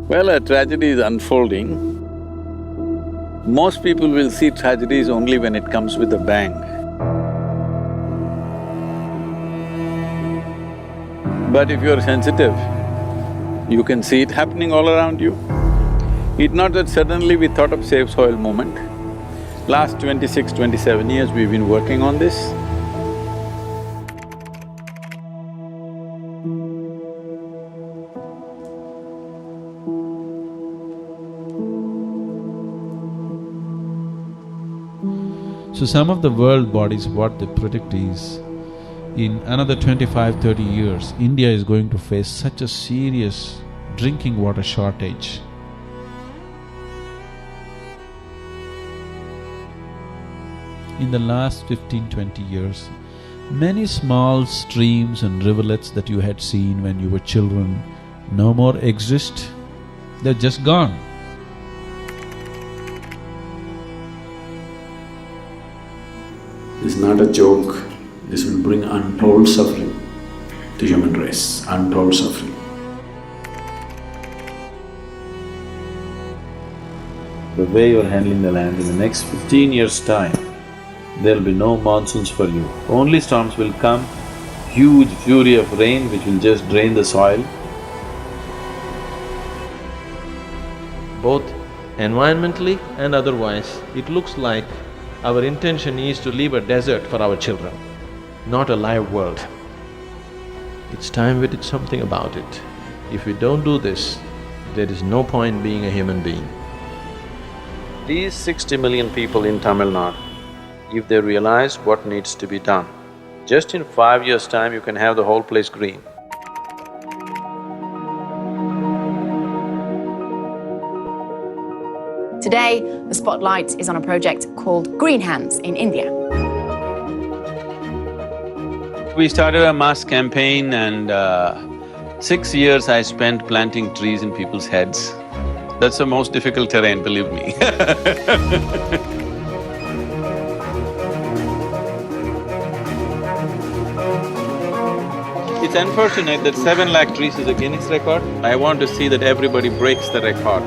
Well, a tragedy is unfolding. Most people will see tragedies only when it comes with a bang. But if you're sensitive, you can see it happening all around you. It's not that suddenly we thought of Save Soil movement. Last 26, 27 years we've been working on this. So some of the world bodies, what they predict is, in another 25-30 years, India is going to face such a serious drinking water shortage. In the last 15-20 years, many small streams and rivulets that you had seen when you were children no more exist, they're just gone. This is not a joke, this will bring untold suffering to human race, untold suffering. The way you're handling the land, in the next 15 years' time, there'll be no monsoons for you. Only storms will come, huge fury of rain which will just drain the soil. Both environmentally and otherwise, it looks like our intention is to leave a desert for our children, not a live world. It's time we did something about it. If we don't do this, there is no point being a human being. These 60 million people in Tamil Nadu, if they realize what needs to be done, just in 5 years' time you can have the whole place green. Today, the spotlight is on a project called Green Hands in India. We started a mass campaign and 6 years I spent planting trees in people's heads. That's the most difficult terrain, believe me. It's unfortunate that 7 lakh trees is a Guinness record. I want to see that everybody breaks the record.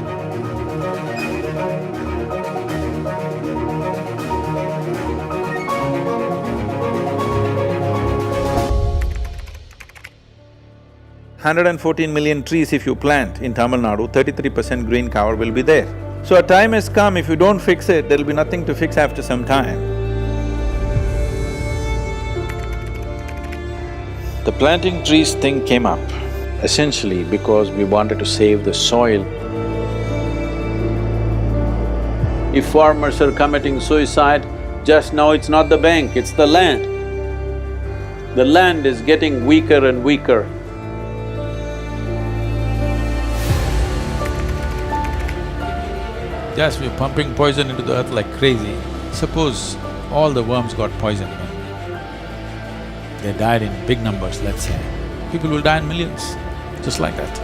$114 million trees if you plant in Tamil Nadu, 33% green cover will be there. So a time has come, if you don't fix it, there'll be nothing to fix after some time. The planting trees thing came up essentially because we wanted to save the soil. If farmers are committing suicide, just know it's not the bank, it's the land. The land is getting weaker and weaker. Yes, we're pumping poison into the earth like crazy. Suppose all the worms got poisoned, they died in big numbers, let's say. People will die in millions, just like that.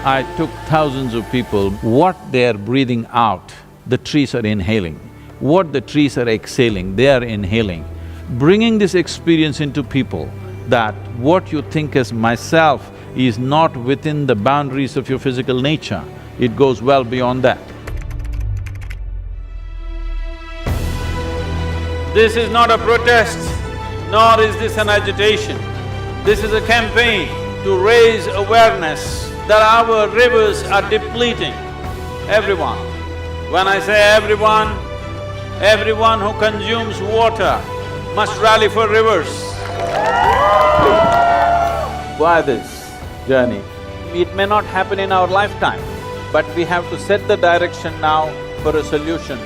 I took thousands of people, what they are breathing out, the trees are inhaling. What the trees are exhaling, they are inhaling. Bringing this experience into people, that what you think as myself is not within the boundaries of your physical nature, it goes well beyond that. This is not a protest, nor is this an agitation. This is a campaign to raise awareness that our rivers are depleting. Everyone. When I say everyone who consumes water must rally for rivers. Why this journey? It may not happen in our lifetime, but we have to set the direction now for a solution.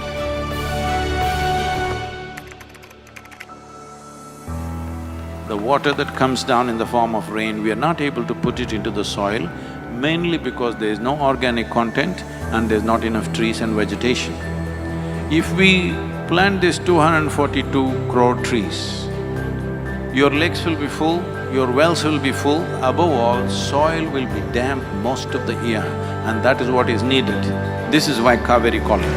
The water that comes down in the form of rain, we are not able to put it into the soil, mainly because there is no organic content and there's not enough trees and vegetation. If we plant these 242 crore trees, your lakes will be full, your wells will be full, above all, soil will be damp most of the year, and that is what is needed. This is why Kaveri calling.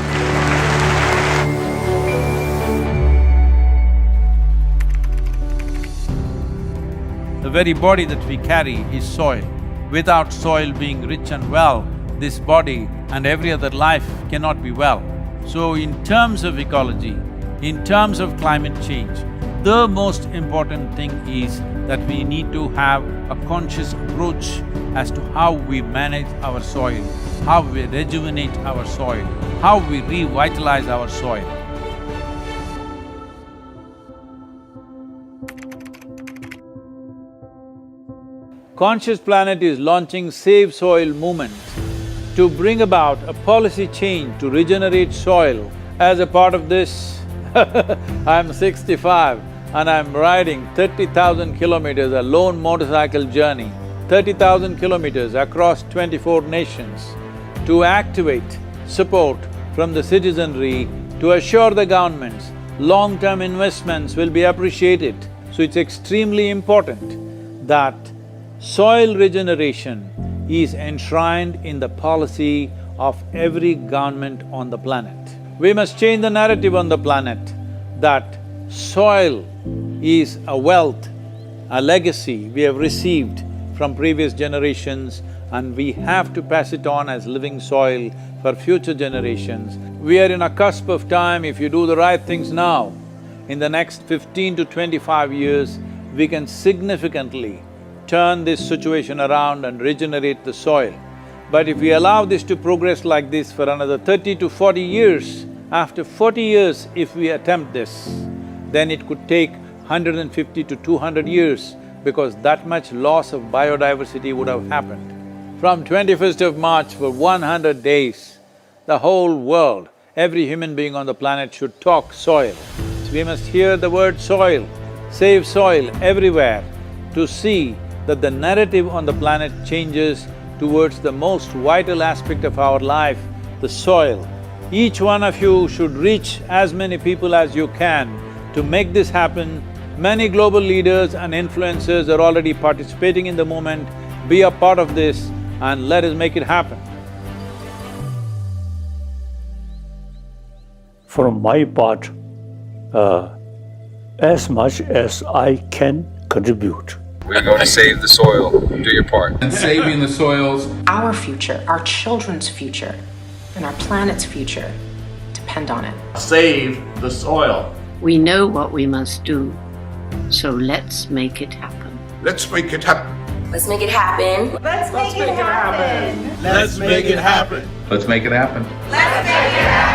The very body that we carry is soil. Without soil being rich and well, this body and every other life cannot be well. So in terms of ecology, in terms of climate change, the most important thing is that we need to have a conscious approach as to how we manage our soil, how we rejuvenate our soil, how we revitalize our soil. Conscious Planet is launching Save Soil movement to bring about a policy change to regenerate soil. As a part of this, I'm 65 and I'm riding 30,000 kilometers, a lone motorcycle journey, 30,000 kilometers across 24 nations to activate support from the citizenry to assure the governments long-term investments will be appreciated. So it's extremely important that soil regeneration is enshrined in the policy of every government on the planet. We must change the narrative on the planet that soil is a wealth, a legacy we have received from previous generations and we have to pass it on as living soil for future generations. We are in a cusp of time, if you do the right things now, in the next 15 to 25 years, we can significantly turn this situation around and regenerate the soil. But if we allow this to progress like this for another 30 to 40 years, after 40 years if we attempt this, then it could take 150 to 200 years because that much loss of biodiversity would have happened. From 21st of March for 100 days, the whole world, every human being on the planet should talk soil. So we must hear the word soil, save soil everywhere to see that the narrative on the planet changes towards the most vital aspect of our life, the soil. Each one of you should reach as many people as you can to make this happen. Many global leaders and influencers are already participating in the movement. Be a part of this and let us make it happen. From my part, as much as I can contribute. We're going to save the soil. Do your part. And saving the soils. Our future, our children's future, and our planet's future depend on it. Save the soil. We know what we must do, so let's make it happen. Let's make it happen. Let's make it happen. Let's make it happen. Let's make it happen. Let's make it happen. Let's make it happen.